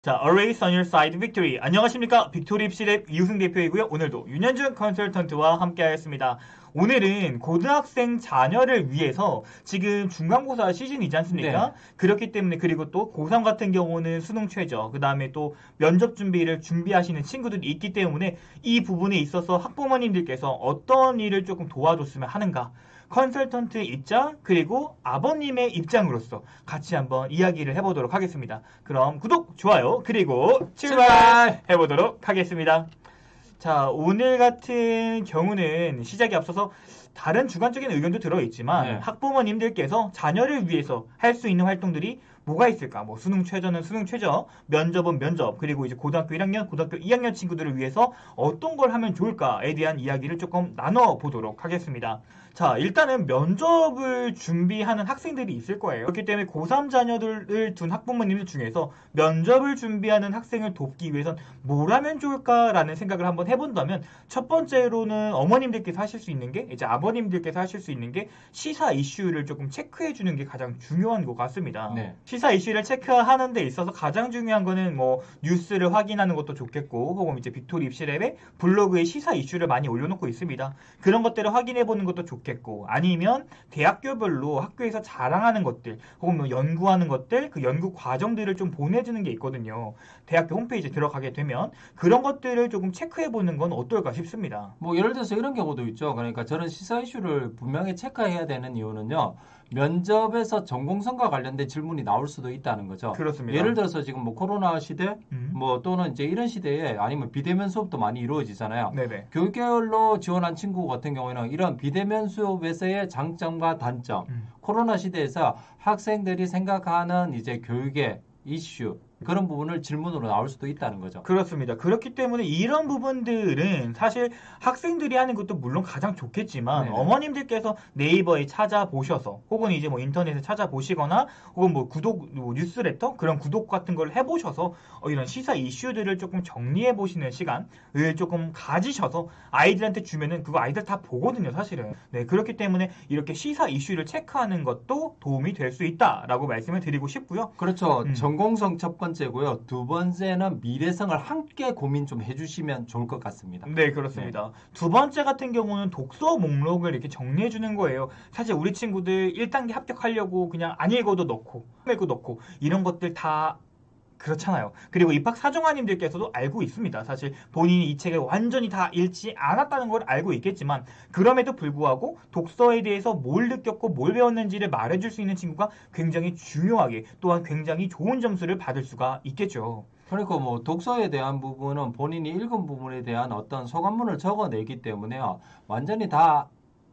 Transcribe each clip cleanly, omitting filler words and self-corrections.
자, Always on your side, victory. 안녕하십니까? 빅토리 입시랩 이우승 대표이고요. 오늘도 윤현준 컨설턴트와 함께하겠습니다. 오늘은 고등학생 자녀를 위해서 지금 중간고사 시즌이지 않습니까? 네. 그렇기 때문에 그리고 또 고3 같은 경우는 수능 최저, 그 다음에 또 면접 준비를 준비하시는 친구들이 있기 때문에 이 부분에 있어서 학부모님들께서 어떤 일을 조금 도와줬으면 하는가? 컨설턴트 입장 그리고 아버님의 입장으로서 같이 한번 이야기를 해보도록 하겠습니다. 그럼 구독, 좋아요 그리고 출발해보도록 하겠습니다. 자, 오늘 같은 경우는 시작에 앞서서 다른 주관적인 의견도 들어있지만 네. 학부모님들께서 자녀를 위해서 할 수 있는 활동들이 뭐가 있을까? 뭐 수능 최저는 수능 최저, 면접은 면접, 그리고 이제 고등학교 1학년, 고등학교 2학년 친구들을 위해서 어떤 걸 하면 좋을까에 대한 이야기를 조금 나눠보도록 하겠습니다. 자, 일단은 면접을 준비하는 학생들이 있을 거예요. 그렇기 때문에 고3 자녀들을 둔 학부모님들 중에서 면접을 준비하는 학생을 돕기 위해선 뭘 하면 좋을까라는 생각을 한번 해본다면 첫 번째로는 어머님들께서 하실 수 있는 게 이제 아버님들께서 하실 수 있는 게 시사 이슈를 조금 체크해 주는 게 가장 중요한 것 같습니다. 네. 시사 이슈를 체크하는 데 있어서 가장 중요한 거는 뭐 뉴스를 확인하는 것도 좋겠고 혹은 이제 빅토리 입시랩에 블로그에 시사 이슈를 많이 올려놓고 있습니다. 그런 것들을 확인해 보는 것도 좋겠고 아니면 대학교별로 학교에서 자랑하는 것들 혹은 뭐 연구하는 것들 그 연구 과정들을 좀 보내주는 게 있거든요. 대학교 홈페이지에 들어가게 되면 그런 것들을 조금 체크해 보는 건 어떨까 싶습니다. 뭐 예를 들어서 이런 경우도 있죠. 그러니까 저는 시사 이슈를 분명히 체크해야 되는 이유는요. 면접에서 전공성과 관련된 질문이 나올 수도 있다는 거죠. 그렇습니다. 예를 들어서 지금 뭐 코로나 시대, 뭐 또는 이제 이런 시대에 아니면 비대면 수업도 많이 이루어지잖아요. 네네. 교육계열로 지원한 친구 같은 경우에는 이런 비대면 수업에서의 장점과 단점, 코로나 시대에서 학생들이 생각하는 이제 교육의 이슈 그런 부분을 질문으로 나올 수도 있다는 거죠. 그렇습니다. 그렇기 때문에 이런 부분들은 사실 학생들이 하는 것도 물론 가장 좋겠지만 네네. 어머님들께서 네이버에 찾아보셔서 혹은 이제 뭐 인터넷에 찾아보시거나 혹은 뭐 구독 뭐 뉴스레터 그런 구독 같은 걸 해보셔서 이런 시사 이슈들을 조금 정리해 보시는 시간을 조금 가지셔서 아이들한테 주면은 그거 아이들 다 보거든요, 사실은. 네, 그렇기 때문에 이렇게 시사 이슈를 체크하는 것도 도움이 될 수 있다라고 말씀을 드리고 싶고요. 그렇죠. 전공성 첫 번째고요. 두 번째는 미래성을 함께 고민 좀 해주시면 좋을 것 같습니다. 네, 그렇습니다. 두 번째 같은 경우는 독서 목록을 이렇게 정리해 주는 거예요. 사실 우리 친구들 1단계 합격하려고 그냥 안 읽어도 넣고, 읽고 넣고, 이런 것들 다 그렇잖아요. 그리고 입학 사정관님들께서도 알고 있습니다. 사실 본인이 이 책을 완전히 다 읽지 않았다는 걸 알고 있겠지만 그럼에도 불구하고 독서에 대해서 뭘 느꼈고 뭘 배웠는지를 말해줄 수 있는 친구가 굉장히 중요하게 또한 굉장히 좋은 점수를 받을 수가 있겠죠. 그러니까 뭐 독서에 대한 부분은 본인이 읽은 부분에 대한 어떤 소감문을 적어내기 때문에요. 완전히 다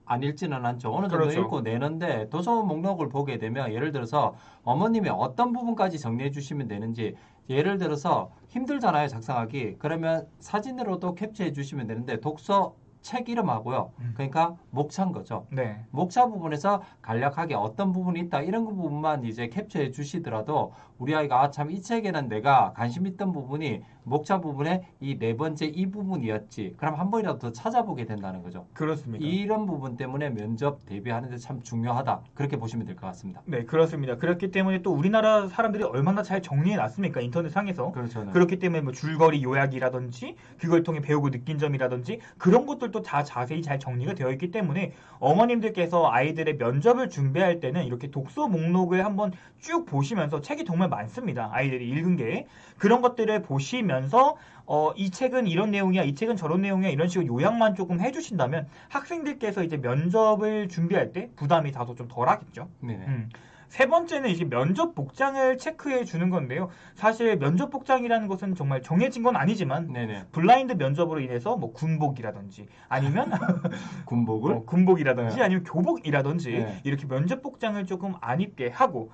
안 읽지는 않죠. 어느 정도 그렇죠. 읽고 내는데 도서 목록을 보게 되면 예를 들어서 어머님이 어떤 부분까지 정리해 주시면 되는지 예를 들어서 힘들잖아요, 작성하기. 그러면 사진으로도 캡처해 주시면 되는데 독서 책 이름하고요. 그러니까 목차인 거죠. 네. 목차 부분에서 간략하게 어떤 부분이 있다 이런 부분만 이제 캡처해 주시더라도 우리 아이가 참 이 책에는 내가 관심 있던 부분이 목차 부분에 이 네 번째 이 부분이었지. 그럼 한 번이라도 더 찾아보게 된다는 거죠. 그렇습니다. 이런 부분 때문에 면접 대비하는데 참 중요하다. 그렇게 보시면 될 것 같습니다. 네, 그렇습니다. 그렇기 때문에 또 우리나라 사람들이 얼마나 잘 정리해 놨습니까? 인터넷 상에서. 그렇죠. 네. 그렇기 때문에 뭐 줄거리 요약이라든지 그걸 통해 배우고 느낀 점이라든지 그런 것들도 다 자세히 잘 정리가 되어 있기 때문에 어머님들께서 아이들의 면접을 준비할 때는 이렇게 독서 목록을 한번 쭉 보시면서 책이 정말 많습니다. 아이들이 읽은 게. 그런 것들을 보시면서 이 책은 이런 내용이야, 이 책은 저런 내용이야 이런 식으로 요약만 조금 해주신다면 학생들께서 이제 면접을 준비할 때 부담이 다소 좀 덜하겠죠. 네네. 세 번째는 이제 면접 복장을 체크해 주는 건데요. 사실 면접 복장이라는 것은 정말 정해진 건 아니지만 네네. 블라인드 면접으로 인해서 뭐 군복이라든지 아니면 군복을? 군복이라든지 네. 아니면 교복이라든지 네. 이렇게 면접 복장을 조금 안 입게 하고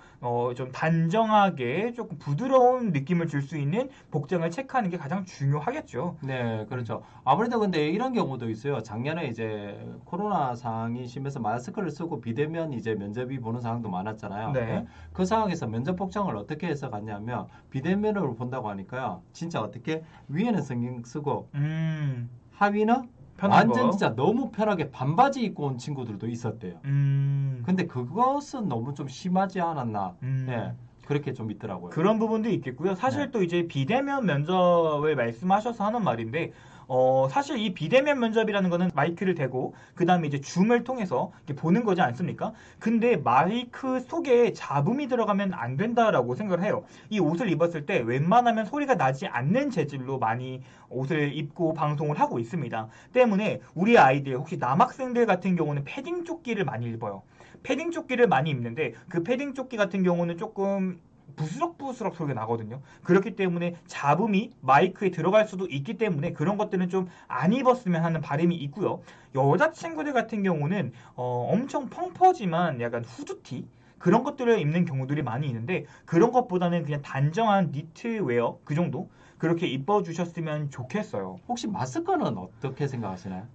좀 단정하게 조금 부드러운 느낌을 줄 수 있는 복장을 체크하는 게 가장 중요하겠죠. 네, 그렇죠. 아무래도 근데 이런 경우도 있어요. 작년에 이제 코로나 상황이 심해서 마스크를 쓰고 비대면 이제 면접이 보는 상황도 많았잖아요. 네. 그 상황에서 면접 복장을 어떻게 해서 갔냐면 비대면으로 본다고 하니까요. 진짜 어떻게 위에는 성경 쓰고 하위는 편한 완전 거. 진짜 너무 편하게 반바지 입고 온 친구들도 있었대요. 근데 그것은 너무 좀 심하지 않았나. 네. 그렇게 좀 있더라고요. 그런 부분도 있겠고요. 사실 네. 또 이제 비대면 면접을 말씀하셔서 하는 말인데, 사실 이 비대면 면접이라는 거는 마이크를 대고, 그 다음에 이제 줌을 통해서 이렇게 보는 거지 않습니까? 근데 마이크 속에 잡음이 들어가면 안 된다라고 생각을 해요. 이 옷을 입었을 때 웬만하면 소리가 나지 않는 재질로 많이 옷을 입고 방송을 하고 있습니다. 때문에 우리 아이들, 혹시 남학생들 같은 경우는 패딩 조끼를 많이 입어요. 패딩 조끼를 많이 입는데 그 패딩 조끼 같은 경우는 조금 부스럭부스럭 소리가 나거든요. 그렇기 때문에 잡음이 마이크에 들어갈 수도 있기 때문에 그런 것들은 좀 안 입었으면 하는 바람이 있고요. 여자친구들 같은 경우는 엄청 펑퍼지만 약간 후드티 그런 것들을 입는 경우들이 많이 있는데 그런 것보다는 그냥 단정한 니트웨어 그 정도 그렇게 입어주셨으면 좋겠어요. 혹시 마스크는 어떻게 생각하시나요?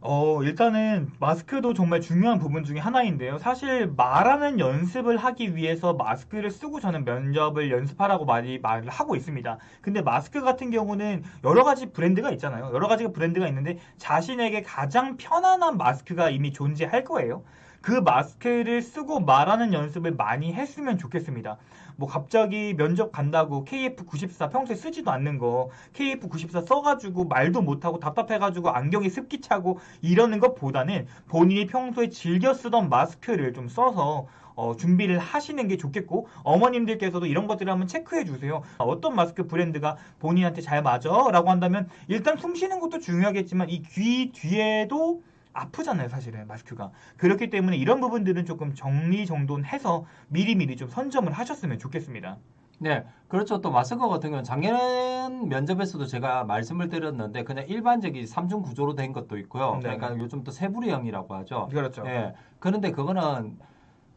일단은 마스크도 정말 중요한 부분 중에 하나인데요. 사실 말하는 연습을 하기 위해서 마스크를 쓰고 저는 면접을 연습하라고 많이 말을 하고 있습니다. 근데 마스크 같은 경우는 여러 가지 브랜드가 있잖아요. 여러 가지 브랜드가 있는데 자신에게 가장 편안한 마스크가 이미 존재할 거예요. 그 마스크를 쓰고 말하는 연습을 많이 했으면 좋겠습니다. 뭐 갑자기 면접 간다고 KF94 평소에 쓰지도 않는 거 KF94 써가지고 말도 못하고 답답해가지고 안경에 습기 차고 이러는 것보다는 본인이 평소에 즐겨 쓰던 마스크를 좀 써서 준비를 하시는 게 좋겠고 어머님들께서도 이런 것들을 한번 체크해 주세요. 어떤 마스크 브랜드가 본인한테 잘 맞아? 라고 한다면 일단 숨 쉬는 것도 중요하겠지만 이 귀 뒤에도 아프잖아요, 사실은 마스크가. 그렇기 때문에 이런 부분들은 조금 정리정돈해서 미리미리 좀 선점을 하셨으면 좋겠습니다. 네, 그렇죠. 또 마스크 같은 경우는 작년 면접에서도 제가 말씀을 드렸는데 그냥 일반적인 삼중 구조로 된 것도 있고요. 네. 그러니까 요즘 또 세부리형이라고 하죠. 그렇죠. 예. 그런데 그거는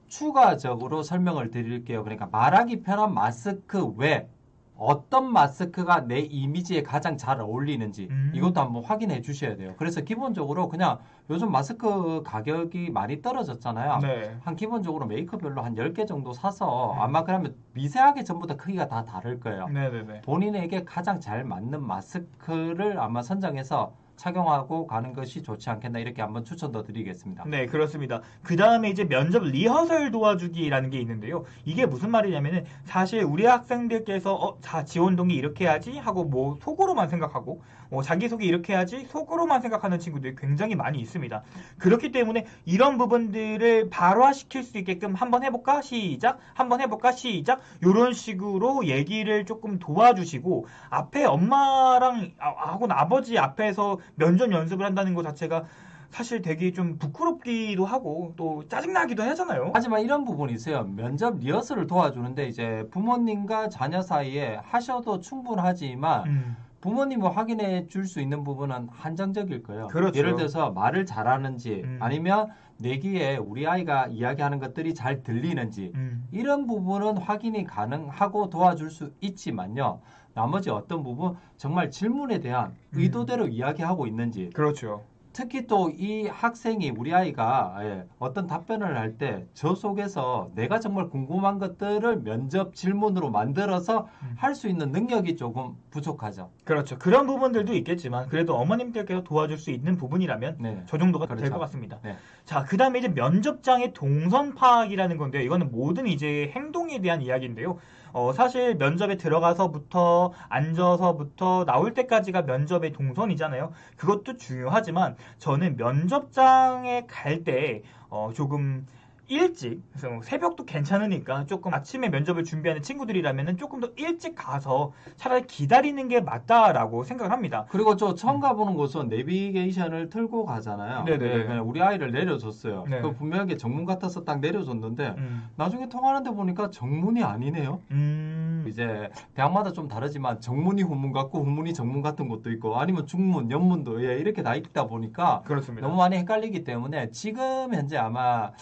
추가적으로 설명을 드릴게요. 그러니까 말하기 편한 마스크 외 어떤 마스크가 내 이미지에 가장 잘 어울리는지 이것도 한번 확인해 주셔야 돼요. 그래서 기본적으로 그냥 요즘 마스크 가격이 많이 떨어졌잖아요. 네. 한 기본적으로 메이크별로 한 10개 정도 사서 음. 아마 그러면 미세하게 전부 다 크기가 다 다를 거예요. 네네네. 본인에게 가장 잘 맞는 마스크를 아마 선정해서 착용하고 가는 것이 좋지 않겠나 이렇게 한번 추천도 드리겠습니다. 네, 그렇습니다. 그 다음에 이제 면접 리허설 도와주기라는 게 있는데요. 이게 무슨 말이냐면은 사실 우리 학생들께서 자, 지원 동기 이렇게 해야지 하고 뭐 속으로만 생각하고 자기소개 이렇게 해야지 속으로만 생각하는 친구들이 굉장히 많이 있습니다. 그렇기 때문에 이런 부분들을 발화시킬 수 있게끔 한번 해볼까? 시작! 한번 해볼까? 시작! 이런 식으로 얘기를 조금 도와주시고 앞에 엄마랑 하고는 아버지 앞에서 면접 연습을 한다는 것 자체가 사실 되게 좀 부끄럽기도 하고 또 짜증나기도 하잖아요. 하지만 이런 부분이 있어요. 면접 리허설을 도와주는데 이제 부모님과 자녀 사이에 하셔도 충분하지만 부모님을 확인해 줄 수 있는 부분은 한정적일 거예요. 그렇죠. 예를 들어서 말을 잘하는지 아니면 내기에 우리 아이가 이야기하는 것들이 잘 들리는지 이런 부분은 확인이 가능하고 도와줄 수 있지만요. 나머지 어떤 부분 정말 질문에 대한 의도대로 이야기하고 있는지 그렇죠. 특히 또 이 학생이 우리 아이가 어떤 답변을 할 때 저 속에서 내가 정말 궁금한 것들을 면접 질문으로 만들어서 할 수 있는 능력이 조금 부족하죠. 그렇죠. 그런 부분들도 있겠지만 그래도 어머님들께서 도와줄 수 있는 부분이라면 네. 저 정도가 될 그렇죠. 것 같습니다. 네. 자, 그 다음에 이제 면접장의 동선 파악이라는 건데요. 이거는 모든 이제 행동에 대한 이야기인데요. 사실 면접에 들어가서부터 앉아서부터 나올 때까지가 면접의 동선이잖아요. 그것도 중요하지만 저는 면접장에 갈 때 조금 일찍, 그래서 새벽도 괜찮으니까 조금 아침에 면접을 준비하는 친구들이라면 조금 더 일찍 가서 차라리 기다리는 게 맞다라고 생각을 합니다. 그리고 저 처음 가보는 곳은 내비게이션을 틀고 가잖아요. 네네네. 네, 그냥 우리 아이를 내려줬어요. 네. 그 분명하게 정문 같아서 딱 내려줬는데 나중에 통화하는데 보니까 정문이 아니네요. 이제 대학마다 좀 다르지만 정문이 후문 같고 후문이 정문 같은 곳도 있고 아니면 중문, 연문도 이렇게 다 있다 보니까 그렇습니다. 너무 많이 헷갈리기 때문에 지금 현재 아마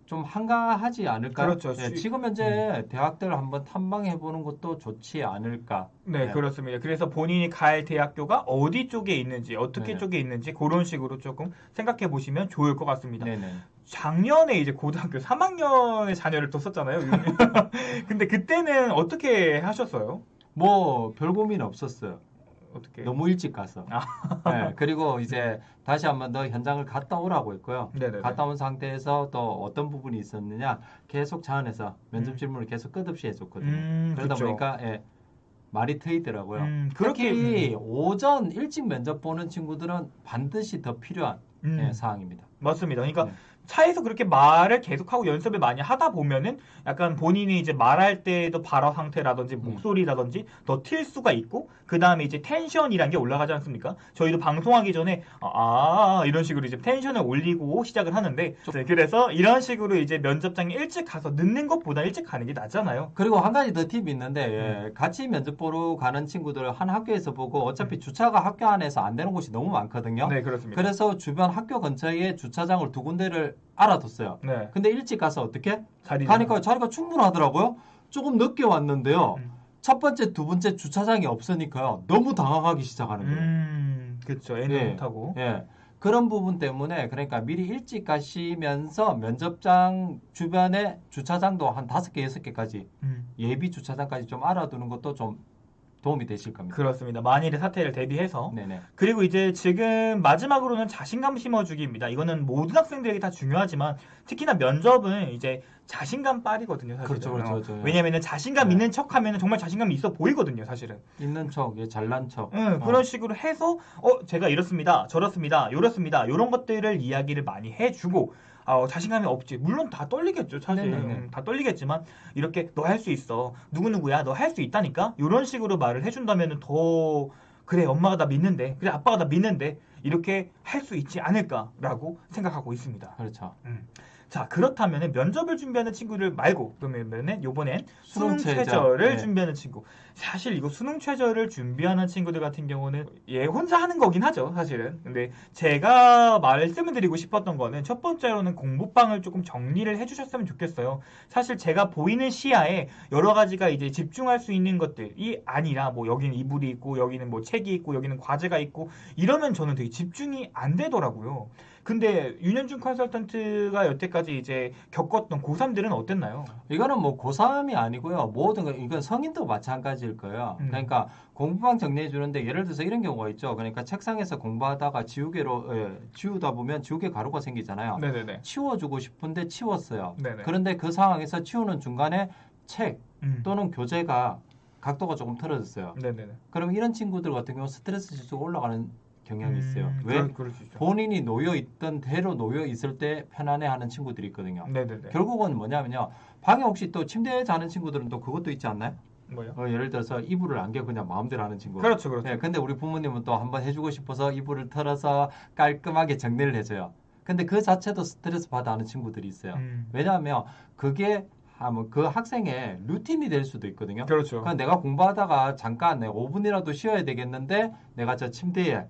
좀 한가하지 않을까요? 그렇죠. 지금 현재 대학들을 한번 탐방해 보는 것도 좋지 않을까. 네, 그렇습니다. 그래서 본인이 갈 대학교가 어디 쪽에 있는지, 어떻게 네네. 쪽에 있는지 그런 식으로 조금 생각해 보시면 좋을 것 같습니다. 네네. 작년에 이제 고등학교 3학년의 자녀를 뒀었잖아요. 근데 그때는 어떻게 하셨어요? 뭐 별 고민 없었어요. 어떻게? 너무 일찍 가서. 네, 그리고 이제 다시 한 번 더 현장을 갔다 오라고 했고요. 네네네. 갔다 온 상태에서 또 어떤 부분이 있었느냐 계속 차원에서 면접 질문을 계속 끝없이 해줬거든요. 그러다 그쵸. 보니까 말이 트이더라고요. 그렇게 특히 오전 일찍 면접 보는 친구들은 반드시 더 필요한 사항입니다. 맞습니다. 그러니까 네. 차에서 그렇게 말을 계속하고 연습을 많이 하다 보면은 약간 본인이 이제 말할 때도 발화 상태라든지 목소리라든지 더 튈 수가 있고 그 다음에 이제 텐션이란 게 올라가지 않습니까? 저희도 방송하기 전에 이런 식으로 이제 텐션을 올리고 시작을 하는데 네, 그래서 이런 식으로 이제 면접장에 일찍 가서 늦는 것보다 일찍 가는 게 낫잖아요. 그리고 한 가지 더 팁이 있는데 같이 면접 보러 가는 친구들 한 학교에서 보고 어차피 주차가 학교 안에서 안 되는 곳이 너무 많거든요. 네, 그렇습니다. 그래서 주변 학교 근처에 주차장을 두 군데를 알아뒀어요. 네. 근데 일찍 가서 어떻게? 자리 가니까 자리가 충분하더라고요. 조금 늦게 왔는데요. 첫 번째, 두 번째 주차장이 없으니까요. 너무 당황하기 시작하는 거예요. 그렇죠. 애는 못하고. 예. 그런 부분 때문에 그러니까 미리 일찍 가시면서 면접장 주변에 주차장도 한 5개, 6개까지 예비 주차장까지 좀 알아두는 것도 좀 도움이 되실 겁니다. 그렇습니다. 만일의 사태를 대비해서. 네네. 그리고 이제 지금 마지막으로는 자신감 심어주기입니다. 이거는 모든 학생들에게 다 중요하지만 특히나 면접은 이제 자신감 빨이거든요, 사실은. 그렇죠. 왜냐면은 자신감 있는 척하면 정말 자신감이 있어 보이거든요, 사실은. 있는 척, 잘난 척. 그런 식으로 해서 제가 이렇습니다, 저렇습니다, 요렇습니다, 요런 것들을 이야기를 많이 해주고 자신감이 없지. 물론 다 떨리겠죠, 사실. 다 떨리겠지만 이렇게 너 할 수 있어. 누구누구야, 너 할 수 있다니까. 이런 식으로 말을 해준다면 더 그래, 엄마가 나 믿는데, 그래, 아빠가 나 믿는데 이렇게 할 수 있지 않을까라고 생각하고 있습니다. 그렇죠. 자, 그렇다면 면접을 준비하는 친구들 말고 그러면은 요번엔 수능 최저. 최저를 준비하는 친구. 사실 이거 수능 최저를 준비하는 친구들 같은 경우는 혼자 하는 거긴 하죠, 사실은. 근데 제가 말씀을 드리고 싶었던 거는 첫 번째로는 공부방을 조금 정리를 해주셨으면 좋겠어요. 사실 제가 보이는 시야에 여러 가지가 이제 집중할 수 있는 것들이 아니라 뭐 여기는 이불이 있고 여기는 뭐 책이 있고 여기는 과제가 있고 이러면 저는 되게 집중이 안 되더라고요. 근데 윤현준 컨설턴트가 여태까지 이제 겪었던 고3들은 어땠나요? 이거는 뭐 고3이 아니고요. 이건 성인도 마찬가지일 거예요. 그러니까 공부방 정리해 주는데 예를 들어서 이런 경우가 있죠. 그러니까 책상에서 공부하다가 지우다 보면 지우개 가루가 생기잖아요. 네네네. 치워주고 싶은데 치웠어요. 네네. 그런데 그 상황에서 치우는 중간에 책 또는 교재가 각도가 조금 틀어졌어요. 네네네. 그럼 이런 친구들 같은 경우 스트레스 지수가 올라가는 경향이 있어요. 왜? 그럴 수 있죠. 본인이 놓여있던 대로 놓여있을 때 편안해하는 친구들이 있거든요. 네네네. 결국은 뭐냐면요. 방에 혹시 또 침대에 자는 친구들은 또 그것도 있지 않나요? 뭐요? 예를 들어서 이불을 안겨 그냥 마음대로 하는 친구. 그렇죠. 네, 근데 우리 부모님은 또 한번 해주고 싶어서 이불을 털어서 깔끔하게 정리를 해줘요. 근데 그 자체도 스트레스 받아 하는 친구들이 있어요. 왜냐하면 그게 그 학생의 루틴이 될 수도 있거든요. 그렇죠. 그러니까 내가 공부하다가 잠깐 5분이라도 쉬어야 되겠는데 내가 저 침대에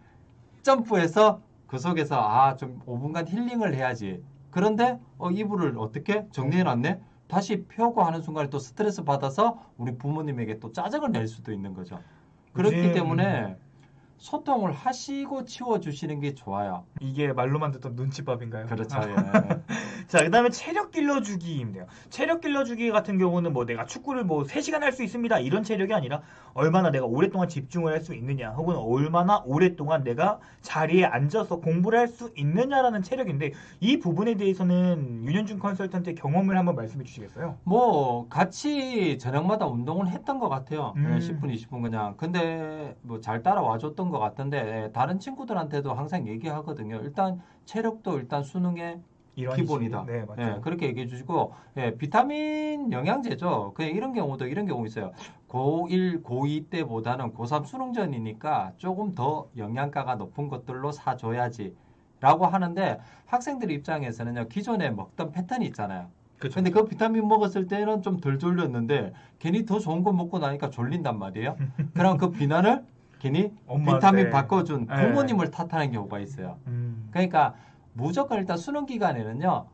점프해서 그 속에서 좀 5분간 힐링을 해야지. 그런데 이불을 어떻게 정리해놨네? 다시 펴고 하는 순간에 또 스트레스 받아서 우리 부모님에게 또 짜증을 낼 수도 있는 거죠. 그렇기 때문에 소통을 하시고 치워주시는 게 좋아요. 이게 말로만 듣던 눈치밥인가요? 그렇죠. 예. 자, 그 다음에 체력 길러주기인데요. 체력 길러주기 같은 경우는 뭐 내가 축구를 뭐 3시간 할 수 있습니다. 이런 체력이 아니라 얼마나 내가 오랫동안 집중을 할 수 있느냐 혹은 얼마나 오랫동안 내가 자리에 앉아서 공부를 할 수 있느냐라는 체력인데 이 부분에 대해서는 윤현준 컨설턴트의 경험을 한번 말씀해 주시겠어요? 뭐 같이 저녁마다 운동을 했던 것 같아요. 10분, 20분 그냥. 근데 뭐 잘 따라와 줬던 것 같은데 다른 친구들한테도 항상 얘기하거든요. 일단 체력도 일단 수능의 기본이다. 네, 맞죠. 그렇게 얘기해 주시고 비타민 영양제죠. 그냥 이런 경우 있어요. 고1, 고2 때보다는 고3 수능 전이니까 조금 더 영양가가 높은 것들로 사줘야지 라고 하는데 학생들 입장에서는요. 기존에 먹던 패턴이 있잖아요. 그쵸. 근데 그 비타민 먹었을 때는 좀 덜 졸렸는데 괜히 더 좋은 거 먹고 나니까 졸린단 말이에요. 그럼 그 비난을 괜히 비타민 바꿔준 부모님을 탓하는 경우가 있어요. 그러니까 무조건 일단 수능 기간에는요.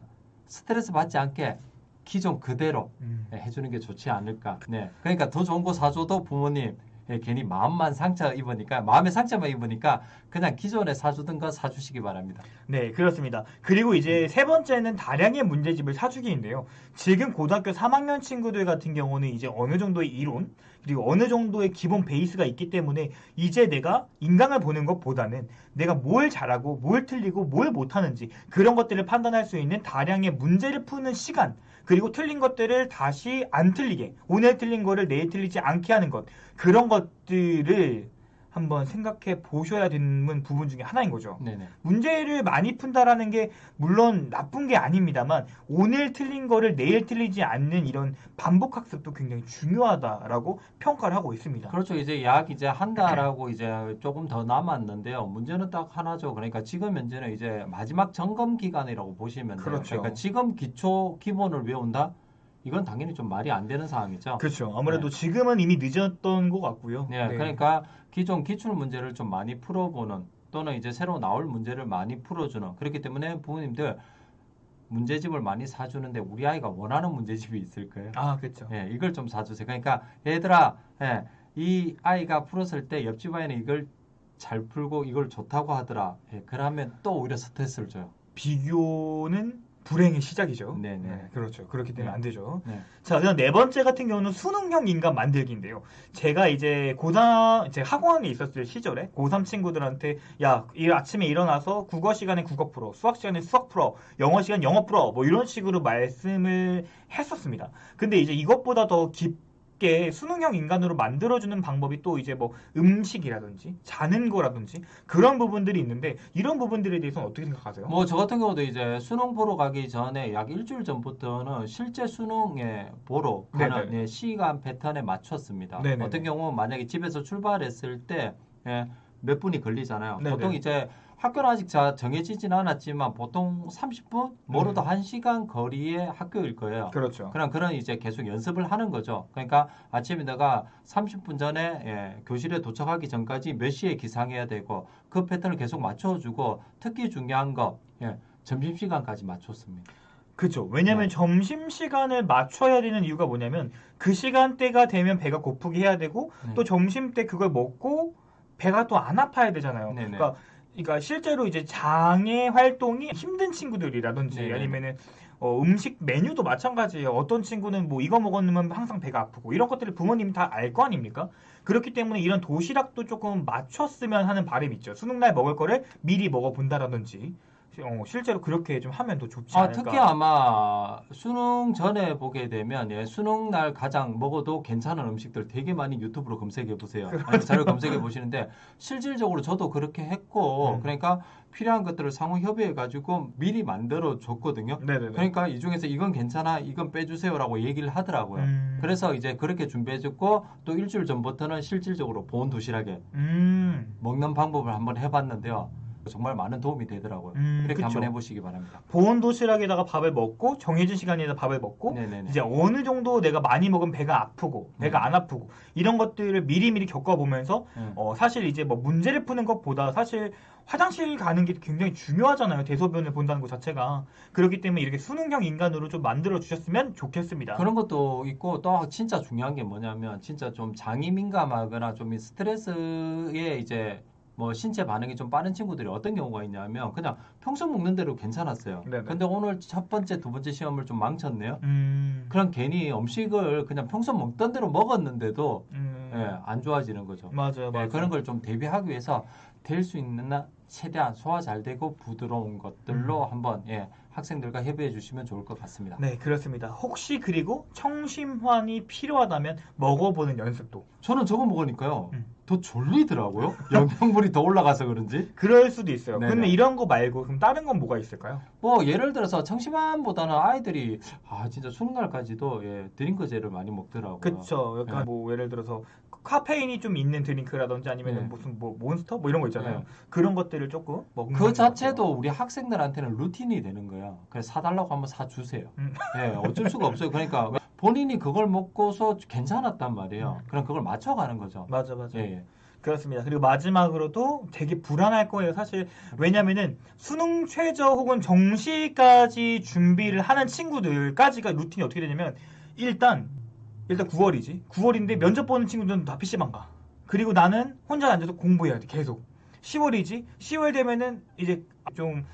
스트레스 받지 않게 기존 그대로 해주는 게 좋지 않을까. 네. 그러니까 더 좋은 거 사줘도 부모님 예, 괜히 마음에 상처만 입으니까 그냥 기존에 사주던 거 사주시기 바랍니다. 네, 그렇습니다. 그리고 이제 세 번째는 다량의 문제집을 사주기인데요. 지금 고등학교 3학년 친구들 같은 경우는 이제 어느 정도의 이론, 그리고 어느 정도의 기본 베이스가 있기 때문에 이제 내가 인강을 보는 것보다는 내가 뭘 잘하고 뭘 틀리고 뭘 못하는지 그런 것들을 판단할 수 있는 다량의 문제를 푸는 시간, 그리고 틀린 것들을 다시 안 틀리게, 오늘 틀린 거를 내일 틀리지 않게 하는 것, 그런 것들을 한번 생각해 보셔야 되는 부분 중에 하나인 거죠. 네네. 문제를 많이 푼다라는 게 물론 나쁜 게 아닙니다만 오늘 틀린 거를 내일 틀리지 않는 이런 반복 학습도 굉장히 중요하다라고 평가를 하고 있습니다. 그렇죠. 이제 약 이제 한 달하고 이제 조금 더 남았는데요. 문제는 딱 하나죠. 그러니까 지금 현재는 이제 마지막 점검 기간이라고 보시면 돼요. 그렇죠. 그러니까 지금 기초 기본을 외운다? 이건 당연히 좀 말이 안 되는 상황이죠. 그렇죠. 아무래도 네. 지금은 이미 늦었던 것 같고요. 네, 네. 그러니까 기존 기출 문제를 좀 많이 풀어보는 또는 이제 새로 나올 문제를 많이 풀어주는 그렇기 때문에 부모님들 문제집을 많이 사주는데 우리 아이가 원하는 문제집이 있을까요? 아, 그렇죠. 예, 이걸 좀 사주세요. 그러니까 얘들아, 예, 이 아이가 풀었을 때 옆집 아이는 이걸 잘 풀고 이걸 좋다고 하더라. 예, 그러면 또 오히려 스트레스를 줘요. 비교는 불행의 시작이죠. 네네. 네, 그렇죠. 그렇기 때문에 네. 안 되죠. 네. 자, 그다음 네 번째 같은 경우는 수능형 인간 만들기인데요. 제가 이제 제 학원에 있었을 시절에 고3 친구들한테 야, 이 아침에 일어나서 국어 시간에 국어 풀어, 수학 시간에 수학 풀어, 영어 시간 영어 풀어, 뭐 이런 식으로 말씀을 했었습니다. 근데 이제 이것보다 더 깊게 수능형 인간으로 만들어주는 방법이 또 이제 뭐 음식이라든지 자는 거라든지 그런 부분들이 있는데 이런 부분들에 대해서는 어떻게 생각하세요? 뭐 저 같은 경우도 이제 수능 보러 가기 전에 약 일주일 전부터는 실제 수능에 보러 가는 네네. 예, 시간 패턴에 맞췄습니다. 네네네. 어떤 경우는 만약에 집에서 출발했을 때 예, 몇 분이 걸리잖아요. 네네. 보통 이제 학교는 아직 정해지진 않았지만 보통 30분, 뭐로도 1시간 거리의 학교일 거예요. 그렇죠. 그런 이제 계속 연습을 하는 거죠. 그러니까 아침에 내가 30분 전에 예, 교실에 도착하기 전까지 몇 시에 기상해야 되고 그 패턴을 계속 맞춰주고 특히 중요한 거 예, 점심시간까지 맞췄습니다. 그죠. 왜냐면 네. 점심시간을 맞춰야 되는 이유가 뭐냐면 그 시간대가 되면 배가 고프게 해야 되고 네. 또 점심 때 그걸 먹고 배가 또 안 아파야 되잖아요. 네네. 그러니까 실제로 이제 장의 활동이 힘든 친구들이라든지 네네. 아니면은 음식 메뉴도 마찬가지예요. 어떤 친구는 뭐 이거 먹었으면 항상 배가 아프고 이런 것들을 부모님이 다 알 거 아닙니까? 그렇기 때문에 이런 도시락도 조금 맞췄으면 하는 바람이 있죠. 수능날 먹을 거를 미리 먹어본다라든지 실제로 그렇게 좀 하면 더 좋지 않을까. 특히 아마 수능 전에 보게 되면 예, 수능 날 가장 먹어도 괜찮은 음식들 되게 많이 유튜브로 검색해 보세요. 아니, 자료 검색해 보시는데 실질적으로 저도 그렇게 했고 그러니까 필요한 것들을 상호 협의해 가지고 미리 만들어 줬거든요. 네네네. 그러니까 이 중에서 이건 괜찮아, 이건 빼주세요라고 얘기를 하더라고요. 그래서 이제 그렇게 준비해 줬고 또 일주일 전부터는 실질적으로 본 도시락에 먹는 방법을 한번 해봤는데요. 정말 많은 도움이 되더라고요. 그렇게 그쵸. 한번 해보시기 바랍니다. 보온 도시락에다가 밥을 먹고 정해진 시간에다 밥을 먹고 네네네. 이제 어느 정도 내가 많이 먹으면 배가 아프고 배가 안 아프고 이런 것들을 미리미리 겪어보면서 사실 이제 뭐 문제를 푸는 것보다 사실 화장실 가는 게 굉장히 중요하잖아요. 대소변을 본다는 것 자체가. 그렇기 때문에 이렇게 수능형 인간으로 좀 만들어 주셨으면 좋겠습니다. 그런 것도 있고 또 진짜 중요한 게 뭐냐면 진짜 좀 장이 민감하거나 좀 스트레스에 이제 뭐 신체 반응이 좀 빠른 친구들이 어떤 경우가 있냐면 그냥 평소 먹는 대로 괜찮았어요. 네네. 근데 오늘 첫 번째, 두 번째 시험을 좀 망쳤네요. 음, 그럼 괜히 음식을 그냥 평소 먹던 대로 먹었는데도 음, 예, 안 좋아지는 거죠. 맞아요, 예, 맞아요. 그런 걸 좀 대비하기 위해서 될 수 있는 한 최대한 소화 잘 되고 부드러운 것들로 한번 예, 학생들과 협의해 주시면 좋을 것 같습니다. 네, 그렇습니다. 혹시 그리고 청심환이 필요하다면 먹어보는 연습도. 저는 저거 먹으니까요. 음. 더 졸리더라고요. 영양분이 더 올라가서 그런지. 그럴 수도 있어요. 네네. 근데 이런 거 말고 그럼 다른 건 뭐가 있을까요? 뭐 예를 들어서 청심환보다는 아이들이 진짜 수능 날까지도 예, 드링크제를 많이 먹더라고요. 그쵸. 약간 네. 뭐 예를 들어서 카페인이 좀 있는 드링크라든지 아니면 네. 무슨 뭐 몬스터 뭐 이런 거 있잖아요. 네. 그런 것들을 조금 먹는 그 것 자체도 같아요. 우리 학생들한테는 루틴이 되는 거예요. 그래서 사달라고 한번 사주세요. 음. 예, 어쩔 수가 없어요. 그러니까 본인이 그걸 먹고서 괜찮았단 말이에요. 그럼 그걸 맞춰가는 거죠. 맞아, 맞아. 예, 예. 그렇습니다. 그리고 마지막으로도 되게 불안할 거예요. 사실 왜냐면은 수능 최저 혹은 정시까지 준비를 하는 친구들까지가 루틴이 어떻게 되냐면 일단 9월이지. 9월인데 면접 보는 친구들은 다 PC방 가. 그리고 나는 혼자 앉아서 공부해야 돼. 계속. 10월이지. 10월 되면은 이제 좀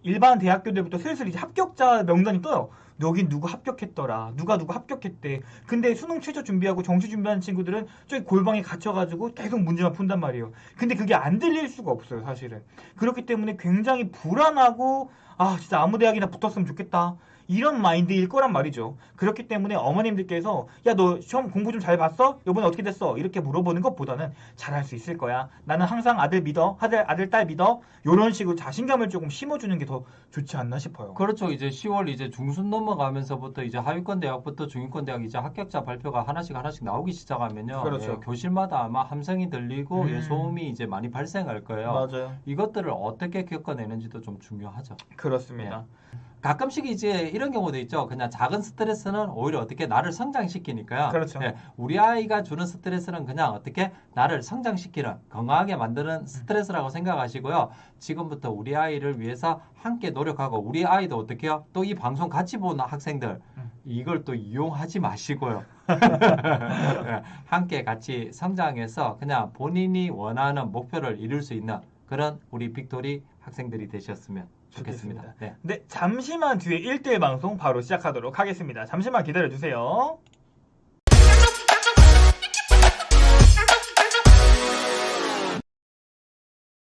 일반 대학교들부터 슬슬 이제 합격자 명단이 떠요. 여긴 누구 합격했더라. 누가 합격했대. 근데 수능 최저 준비하고 정시 준비하는 친구들은 저기 골방에 갇혀가지고 계속 문제만 푼단 말이에요. 근데 그게 안 들릴 수가 없어요, 사실은. 그렇기 때문에 굉장히 불안하고, 아, 진짜 아무 대학이나 붙었으면 좋겠다. 이런 마인드일 거란 말이죠. 그렇기 때문에 어머님들께서 야, 너 시험 공부 좀 잘 봤어? 이번에 어떻게 됐어? 이렇게 물어보는 것보다는 잘할 수 있을 거야. 나는 항상 아들 믿어. 아들, 딸 믿어. 이런 식으로 자신감을 조금 심어주는 게 더 좋지 않나 싶어요. 그렇죠. 이제 10월 이제 중순 넘어가면서부터 이제 하위권 대학부터 중위권 대학 이제 합격자 발표가 하나씩 나오기 시작하면요. 그렇죠. 예, 교실마다 아마 함성이 들리고 예, 음. 소음이 이제 많이 발생할 거예요. 맞아요. 이것들을 어떻게 겪어내는지도 좀 중요하죠. 그렇습니다. 가끔씩 이제 이런 경우도 있죠. 그냥 작은 스트레스는 오히려 어떻게 나를 성장시키니까요. 그렇죠. 예, 우리 아이가 주는 스트레스는 그냥 어떻게 나를 성장시키는 건강하게 만드는 스트레스라고 생각하시고요. 지금부터 우리 아이를 위해서 함께 노력하고 우리 아이도 어떻게 해요? 또 이 방송 같이 보는 학생들 이걸 또 이용하지 마시고요. 예, 함께 같이 성장해서 그냥 본인이 원하는 목표를 이룰 수 있는 그런 우리 빅토리 학생들이 되셨으면 좋겠습니다. 네. 네, 잠시만 뒤에 1대1 방송 바로 시작하도록 하겠습니다. 잠시만 기다려주세요.